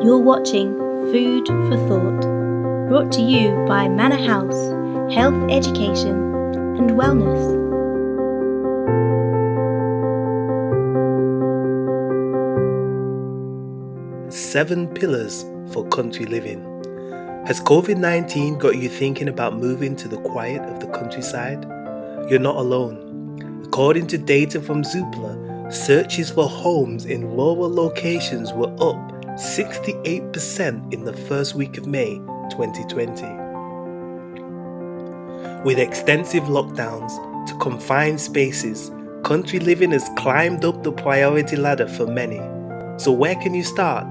You're watching Food for Thought, brought to you by Manor House, Health Education and Wellness. Seven pillars for country living. Has COVID-19 got you thinking about moving to the quiet of the countryside? You're not alone. According to data from Zoopla, searches for homes in rural locations were up 68% in the first week of May 2020. With extensive lockdowns to confined spaces, country living has climbed up the priority ladder for many. So where can you start?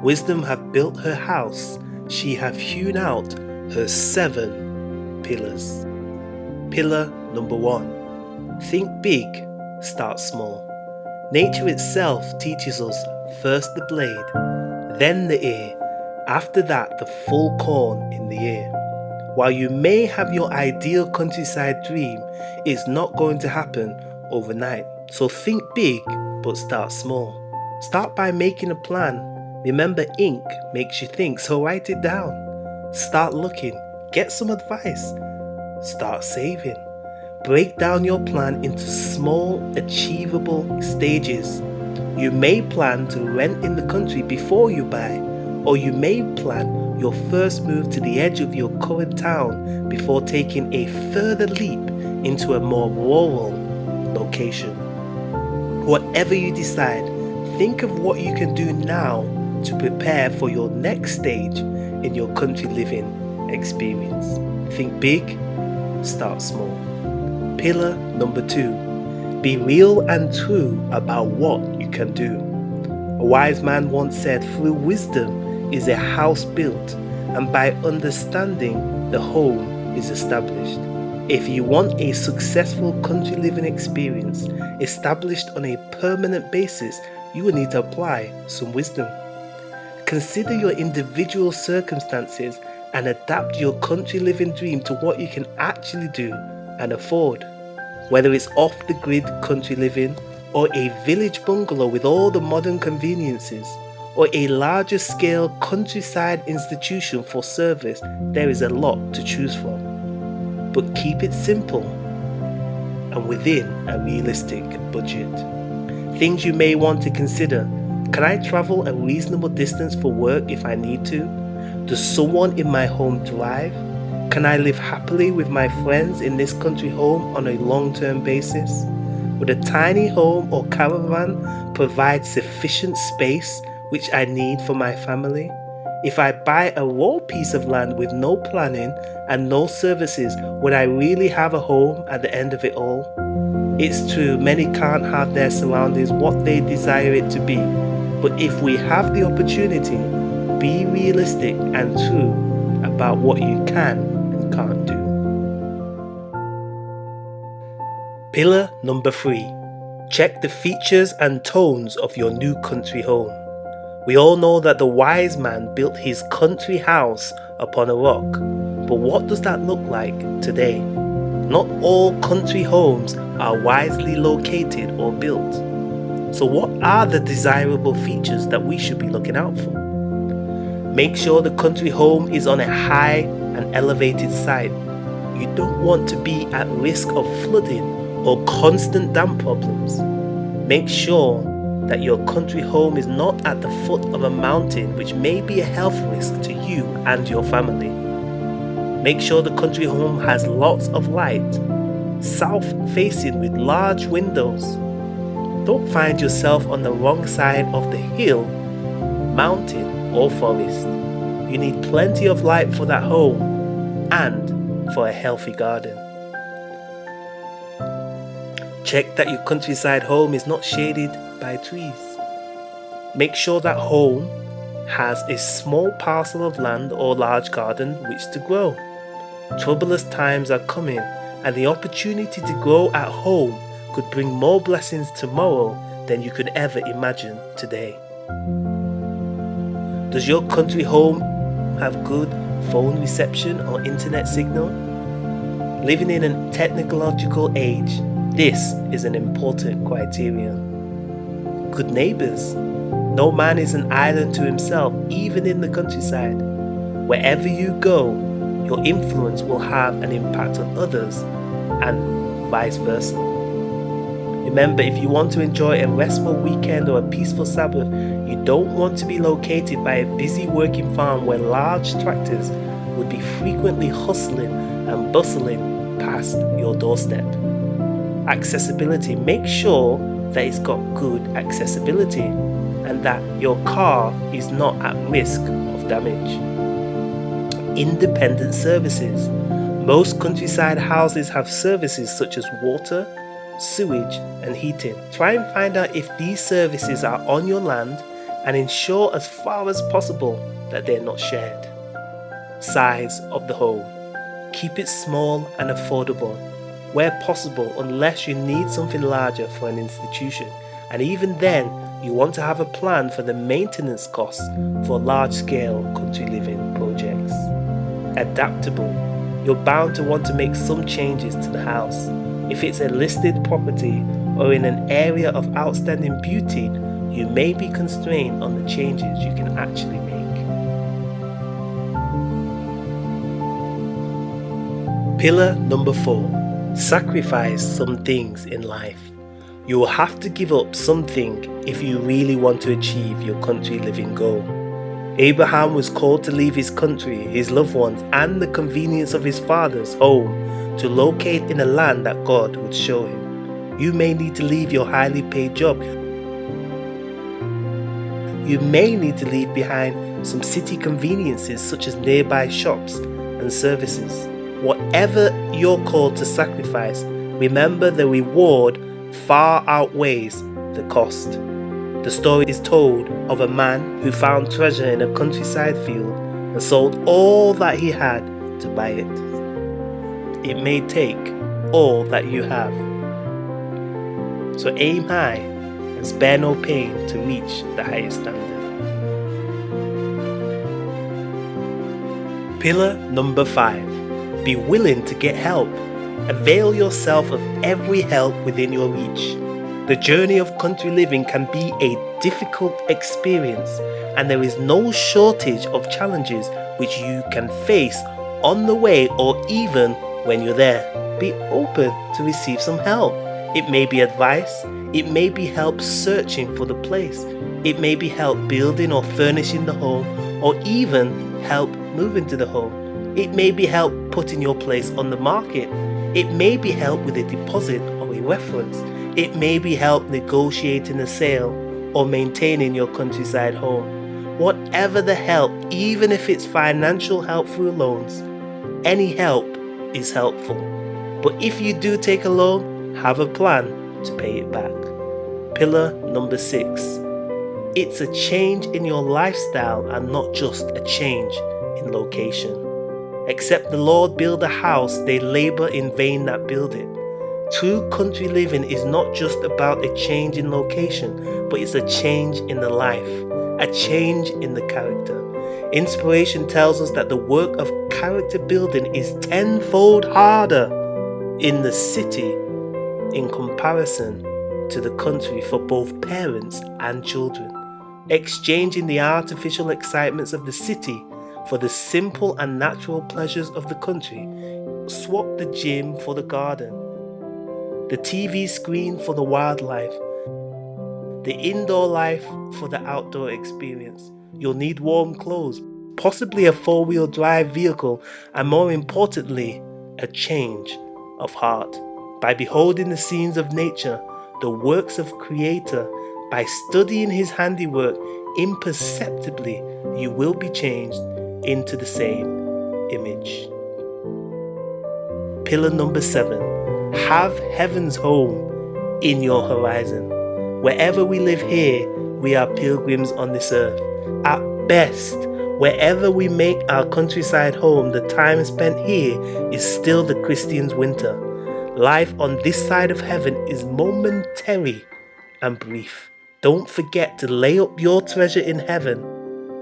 Wisdom have built her house, she have hewn out her 7 pillars. Pillar number 1. Think big, start small. Nature itself teaches us first the blade, then the ear, after that the full corn in the ear. While you may have your ideal countryside dream, it's not going to happen overnight. So think big, but start small. Start by making a plan. Remember, ink makes you think, so write it down. Start looking, get some advice, start saving. Break down your plan into small, achievable stages. You may plan to rent in the country before you buy, or you may plan your first move to the edge of your current town before taking a further leap into a more rural location. Whatever you decide, think of what you can do now to prepare for your next stage in your country living experience. Think big, start small. Pillar number 2. Be real and true about what you can do. A wise man once said, through wisdom is a house built, and by understanding the home is established. If you want a successful country living experience established on a permanent basis, you will need to apply some wisdom. Consider your individual circumstances and adapt your country living dream to what you can actually do and afford. Whether it's off the grid country living, or a village bungalow with all the modern conveniences, or a larger scale countryside institution for service, there is a lot to choose from. But keep it simple and within a realistic budget. Things you may want to consider. Can I travel a reasonable distance for work if I need to? Does someone in my home drive? Can I live happily with my friends in this country home on a long-term basis? Would a tiny home or caravan provide sufficient space which I need for my family? If I buy a raw piece of land with no planning and no services, would I really have a home at the end of it all? It's true, many can't have their surroundings what they desire it to be. But if we have the opportunity, be realistic and true about what you can and can't do. Pillar number 3. Check the features and tones of your new country home. We all know that the wise man built his country house upon a rock. But what does that look like today? Not all country homes are wisely located or built. So what are the desirable features that we should be looking out for? Make sure the country home is on a high and elevated site. You don't want to be at risk of flooding or constant damp problems. Make sure that your country home is not at the foot of a mountain, which may be a health risk to you and your family. Make sure the country home has lots of light, south facing with large windows. Don't find yourself on the wrong side of the hill, mountain or forest. You need plenty of light for that home and for a healthy garden. Check that your countryside home is not shaded by trees. Make sure that home has a small parcel of land or large garden which to grow. Troublous times are coming, and the opportunity to grow at home could bring more blessings tomorrow than you could ever imagine today. Does your country home have good phone reception or internet signal? Living in a technological age, this is an important criterion. Good neighbors. No man is an island to himself, even in the countryside. Wherever you go, your influence will have an impact on others, and vice versa. Remember, if you want to enjoy a restful weekend or a peaceful Sabbath, you don't want to be located by a busy working farm where large tractors would be frequently hustling and bustling past your doorstep. Accessibility. Make sure that it's got good accessibility and that your car is not at risk of damage. Independent services. Most countryside houses have services such as water, sewage and heating. Try and find out if these services are on your land and ensure as far as possible that they're not shared. Size of the home. Keep it small and affordable where possible, unless you need something larger for an institution, and even then you want to have a plan for the maintenance costs for large-scale country living projects. Adaptable. You're bound to want to make some changes to the house. If it's a listed property or in an area of outstanding beauty, you may be constrained on the changes you can actually make. Pillar number 4. Sacrifice some things in life. You will have to give up something if you really want to achieve your country living goal. Abraham was called to leave his country, his loved ones, and the convenience of his father's home to locate in a land that God would show him. You may need to leave your highly paid job. You may need to leave behind some city conveniences such as nearby shops and services. Whatever you're called to sacrifice, remember the reward far outweighs the cost. The story is told of a man who found treasure in a countryside field and sold all that he had to buy it. It may take all that you have. So aim high and spare no pain to reach the highest standard. Pillar number 5. Be willing to get help. Avail yourself of every help within your reach. The journey of country living can be a difficult experience, and there is no shortage of challenges which you can face on the way or even when you're there. Be open to receive some help. It may be advice, it may be help searching for the place, it may be help building or furnishing the home, or even help moving to the home. It may be help putting your place on the market. It may be help with a deposit or a reference. It may be help negotiating a sale or maintaining your countryside home. Whatever the help, even if it's financial help through loans, any help is helpful. But if you do take a loan, have a plan to pay it back. Pillar number 6. It's a change in your lifestyle and not just a change in location. Except the Lord build a house, they labor in vain that build it. True country living is not just about a change in location, but it's a change in the life, a change in the character. Inspiration tells us that the work of character building is tenfold harder in the city in comparison to the country for both parents and children. Exchanging the artificial excitements of the city for the simple and natural pleasures of the country. Swap the gym for the garden, the TV screen for the wildlife, the indoor life for the outdoor experience. You'll need warm clothes, possibly a 4-wheel drive vehicle, and more importantly, a change of heart. By beholding the scenes of nature, the works of Creator, by studying His handiwork, imperceptibly you will be changed into the same image. Pillar number 7. Have heaven's home in your horizon. Wherever we live here, we are pilgrims on this earth. At best, wherever we make our countryside home, the time spent here is still the Christian's winter. Life on this side of heaven is momentary and brief. Don't forget to lay up your treasure in heaven,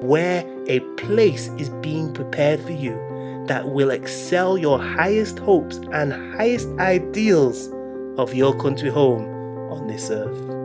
where a place is being prepared for you that will excel your highest hopes and highest ideals of your country home on this earth.